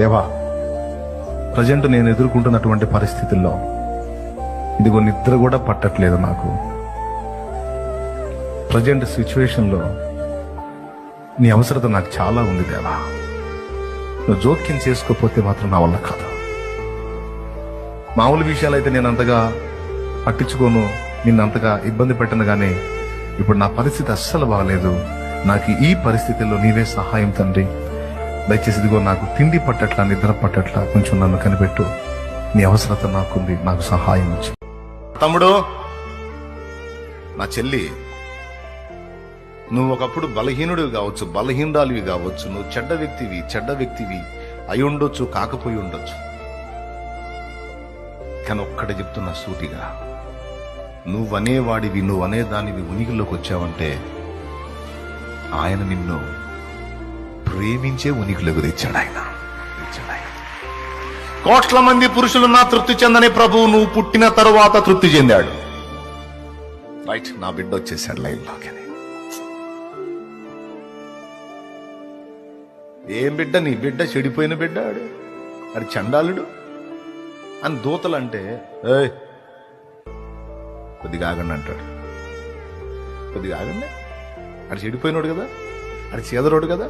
దేవా, ప్రజెంట్ నేను ఎదుర్కొంటున్నటువంటి పరిస్థితుల్లో ఇదిగో నిద్ర కూడా పట్టట్లేదు నాకు. ప్రజెంట్ సిచ్యువేషన్లో నీ అవసరత నాకు చాలా ఉంది దేవా. నువ్వు జోక్యం చేసుకోకపోతే మాత్రం నా వల్ల కాదు. మామూలు విషయాలైతే నేను అంతగా పట్టించుకోను, నిన్నంతగా ఇబ్బంది పెట్టను, కానీ ఇప్పుడు నా పరిస్థితి అస్సలు బాగలేదు. నాకు ఈ పరిస్థితుల్లో నీవే సహాయం తండ్రి. దయచేసి ఇదిగో నాకు తిండి పట్టట్లా, నిద్ర పట్టట్లా, కొంచెం నన్ను కనిపెట్టు. నీ అవసరత నాకుంది, నాకు సహాయం ఇచ్చి. తమ్ముడు, నా చెల్లి, నువ్వు ఒకప్పుడు బలహీనుడివి కావచ్చు, బలహీనరాలివి కావచ్చు, నువ్వు చెడ్డ వ్యక్తివి అయి ఉండొచ్చు, కాకపోయి ఉండొచ్చు. కానీ ఒక్కడే చెప్తున్నా సూటిగా, నువ్వనేవాడివి, నువ్వనే దానివి ఉనికిలోకి వచ్చావంటే ఆయన నిన్ను ప్రేమించే ఉనికిలోకి తెచ్చాడు. ఆయన కోట్ల మంది పురుషులున్నా తృప్తి చెందని ప్రభువు నువ్వు పుట్టిన తరువాత తృప్తి చెందాడు. రైట్, నా బిడ్డ వచ్చేసాడు లైన్లోకి. ఏం బిడ్డ? నీ బిడ్డ చెడిపోయిన బిడ్డ, అది చండాలుడు అని దూతలు అంటే కొద్దిగా ఆగండి అంటాడు. కొద్దిగా ఆగండి, అది చెడిపోయినోడు కదా, అది చేదరోడు కదా,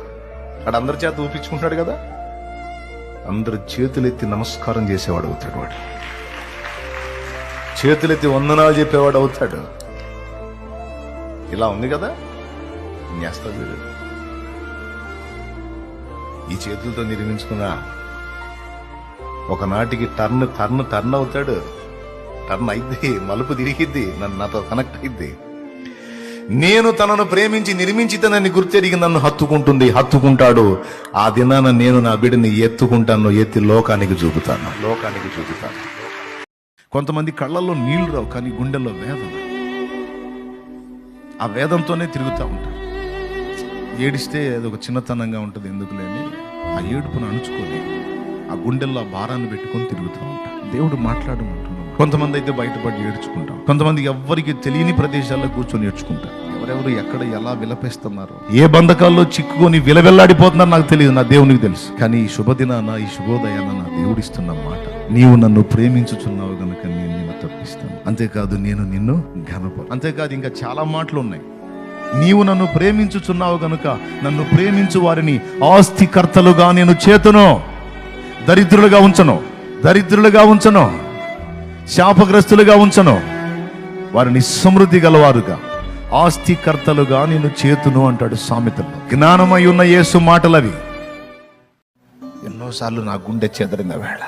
వాడు అందరి చేత ఊపించుకుంటాడు కదా. అందరు చేతులెత్తి నమస్కారం చేసేవాడు అవుతాడు, వాడు చేతులెత్తి వందనాలు చెప్పేవాడు అవుతాడు. ఇలా ఉంది కదా, చేస్తాడు. ఈ చేతులతో నిర్మించుకున్న ఒకనాటికి టర్న్ అవుతాడు. టర్న్ అయిద్ది, మలుపు తిరిగిద్ది, నాతో కనెక్ట్ అయిద్ది. నేను తనను ప్రేమించి నిర్మించితనని గుర్తెరిగి నన్ను హత్తుకుంటాడు. ఆ దినాన నేను నా బిడ్డని ఎత్తుకుంటాను, ఎత్తి లోకానికి చూపుతాను. కొంతమంది కళ్ళల్లో నీళ్లు రావు, కానీ గుండెల్లో వేదన. ఆ వేదంతోనే తిరుగుతూ ఉంటారు. ఏడిస్తే అది ఒక చిన్నతనంగా ఉంటుంది, ఎందుకు లేని ఆ ఏడుపును అణుచుకొని ఆ గుండెల్లో ఆ భారాన్ని పెట్టుకొని తిరుగుతూ ఉంటారు. దేవుడు మాట్లాడమంటున్నాడు. కొంతమంది అయితే బయటపడి ఏడ్చుకుంటాం, కొంతమంది ఎవ్వరికి తెలియని ప్రదేశాల్లో కూర్చొని ఏడ్చుకుంటారు. ఎవరెవరు ఎక్కడ ఎలా విలపిస్తున్నారు, ఏ బంధకాల్లో చిక్కుకొని విలవెల్లాడిపోతున్నారు నాకు తెలియదు, నా దేవునికి తెలుసు. కానీ ఈ శుభదినాన, ఈ శుభోదయాన నా దేవుడిస్తున్న మాట, నీవు నన్ను ప్రేమించుచున్నావు గనుక నేను నిన్ను తప్పిస్తాను. అంతేకాదు, నేను నిన్ను ఘనపరు. అంతేకాదు, ఇంకా చాలా మాటలు ఉన్నాయి. నీవు నన్ను ప్రేమించుచున్నావు గనుక నన్ను ప్రేమించు వారిని ఆస్తికర్తలుగా నేను చేతును, దరిద్రులుగా ఉంచను, శాపగ్రస్తులుగా ఉంచను, వారిని సమృద్ధి గలవారుగా, ఆస్తికర్తలుగా నేను చేతును అంటాడు సామెతల్లో. జ్ఞానమై ఉన్న యేసు మాటలవి. ఎన్నోసార్లు నా గుండె చెదరిన వేళ,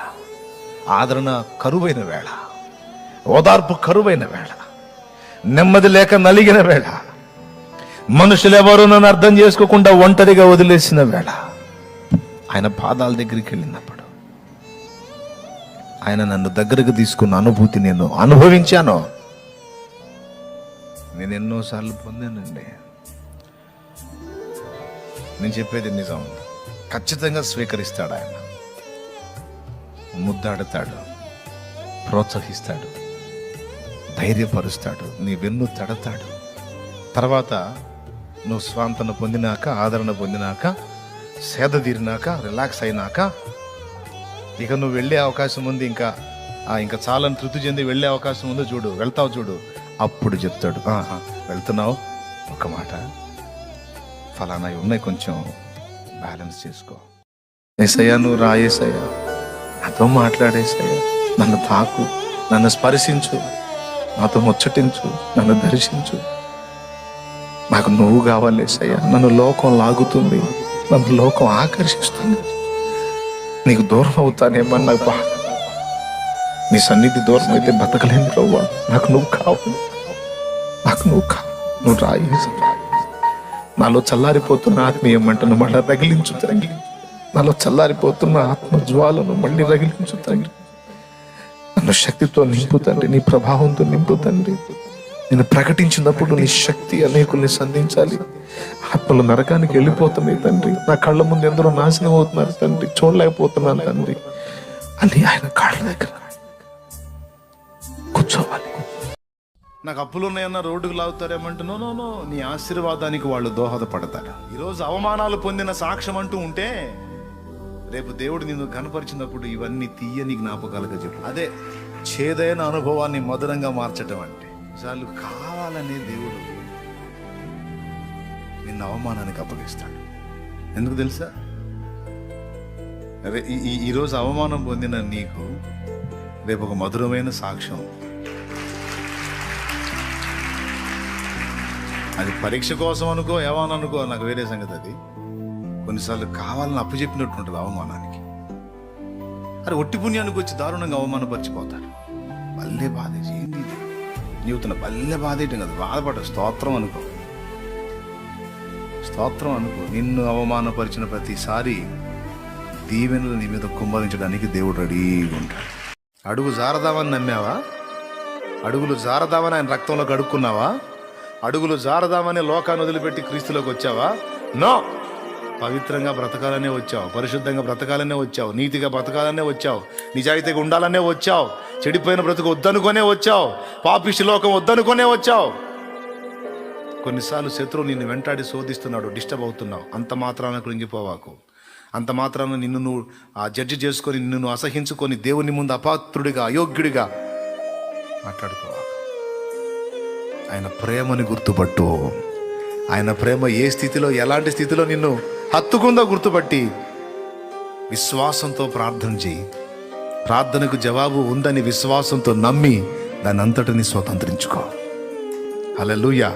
ఆదరణ కరువైన వేళ, ఓదార్పు కరువైన వేళ, నెమ్మది లేక నలిగిన వేళ, మనుషులెవరూ నన్ను అర్థం చేసుకోకుండా ఒంటరిగా వదిలేసిన వేళ, ఆయన పాదాల దగ్గరికి వెళ్ళినప్పుడు ఆయన నన్ను దగ్గరకు తీసుకున్న అనుభూతి నేను అనుభవించాను. నేను ఎన్నోసార్లు పొందానండి. నేను చెప్పేది నిజం. ఖచ్చితంగా స్వీకరిస్తాడు ఆయన. ముద్దాడుతాడు, ప్రోత్సహిస్తాడు, ధైర్యపరుస్తాడు, నీ వెన్ను తడతాడు. తర్వాత నువ్వు స్వాంతన పొందినాక, ఆదరణ పొందినాక, సేద తీరినాక, రిలాక్స్ అయినాక, ఇక నువ్వు వెళ్ళే అవకాశం ఉంది. ఇంకా చాలని తృప్తి చెంది వెళ్ళే అవకాశం ఉంది. వెళ్తావు చూడు, అప్పుడు చెప్తాడు, వెళ్తున్నావు, ఒక మాట ఫలానా ఉన్నాయి, కొంచెం బ్యాలెన్స్ చేసుకో. ఏసయ్యా, నువ్వు రా ఏసయ్యా, నాతో మాట్లాడేసయ్యా, నన్ను తాకు, నన్ను స్పర్శించు, నాతో ముచ్చటించు, నన్ను దర్శించు. నాకు నువ్వు కావాలి ఏసయ్యా. నన్ను లోకం లాగుతుంది, నన్ను లోకం ఆకర్షిస్తుంది. నీకు దూరం అవుతానేమని నాకు బాధ. నీ సన్నిధి దూరం అయితే బతకలేను ప్రభువా. నాకు నువ్వు కావాలి, నువ్వు రాయి. నాలో చల్లారిపోతున్న ఆత్మీయ మంటను మళ్ళీ రగిలించు. నాలో చల్లారిపోతున్న ఆత్మ జ్వాలను మళ్ళీ రగిలించు. నన్ను శక్తితో నింపు తండ్రి, నీ ప్రభావంతో నింపు తండ్రి. నేను ప్రకటించినప్పుడు నీ శక్తి అనేకుల్ని సంధించాలి. ఆత్మలు నరకానికి వెళ్ళిపోతున్నాయి తండ్రి. నా కళ్ళ ముందు ఎందరో నాశనం అవుతున్నారు తండ్రి, చూడలేకపోతున్నాను తండ్రి. అని ఆయన కాళ్ళ దగ్గర కూర్చోవాలి. నాకు అప్పులు ఉన్నాయన్న రోడ్డుకు లాగుతారేమంటే, నో, నీ ఆశీర్వాదానికి వాళ్ళు దోహదపడతారు. ఈరోజు అవమానాలు పొందిన సాక్ష్యం అంటూ ఉంటే రేపు దేవుడు నిన్ను కనపరిచినప్పుడు ఇవన్నీ తీయని జ్ఞాపకాలుగా చెప్పు. అదే చేదైన అనుభవాన్ని మధురంగా మార్చటం అంటే. చాలు కావాలనే దేవుడు నిన్ను అవమానానికి అప్పగిస్తాడు. ఎందుకు తెలుసా? ఈరోజు అవమానం పొందిన నీకు రేపు ఒక మధురమైన సాక్ష్యం. అది పరీక్ష కోసం అనుకో, ఏమని అనుకో, నాకు వేరే సంగతి. అది కొన్నిసార్లు కావాలని అప్పచెప్పినట్టు ఉంటుంది అవమానానికి. అరే ఒట్టి పుణ్యానికి వచ్చి దారుణంగా అవమానపరిచిపోతారు. బల్లే బాధేసి ఏంది నీవుతున్న బల్లే బాధేయటం కదా, బాధపడ స్తోత్రం అనుకో, స్తోత్రం అనుకో. నిన్ను అవమానపరిచిన ప్రతిసారి దీవెనలు నీ మీద కుమ్మరించడానికి దేవుడు రెడీగా ఉంటాడు. అడుగు జారదామని నమ్మావా? అడుగులు జారదామని ఆయన రక్తంలో కడుక్కున్నావా? అడుగులు జారదామని లోకాన్ని వదిలిపెట్టి క్రీస్తులోకి వచ్చావా? నో. పవిత్రంగా బ్రతకాలనే వచ్చావు, పరిశుద్ధంగా బ్రతకాలనే వచ్చావు, నీతిగా బ్రతకాలనే వచ్చావు, నిజాయితీగా ఉండాలనే వచ్చావు, చెడిపోయిన బ్రతుకు వద్దనుకొనే వచ్చావు, పాపిష్టి లోకం వద్దనుకొనే వచ్చావు. కొన్నిసార్లు శత్రువు నిన్ను వెంటాడి శోధిస్తున్నాడు, డిస్టర్బ్ అవుతున్నావు. అంత మాత్రాన కృంగిపోవాకు. అంత మాత్రాన నిన్ను నువ్వు జడ్జి చేసుకొని, నిన్ను అసహించుకొని దేవుని ముందు అపాత్రుడిగా, అయోగ్యుడిగా మాట్లాడుకోవాలి. ఆయన ప్రేమని గుర్తుపట్టు. ఆయన ప్రేమ ఏ స్థితిలో, ఎలాంటి స్థితిలో నిన్ను హత్తుకుందో గుర్తుపట్టి విశ్వాసంతో ప్రార్థన చేయి. ప్రార్థనకు జవాబు ఉందని విశ్వాసంతో నమ్మి దాన్ని అంతటిని స్వతంత్రించుకో. హల్లెలూయా.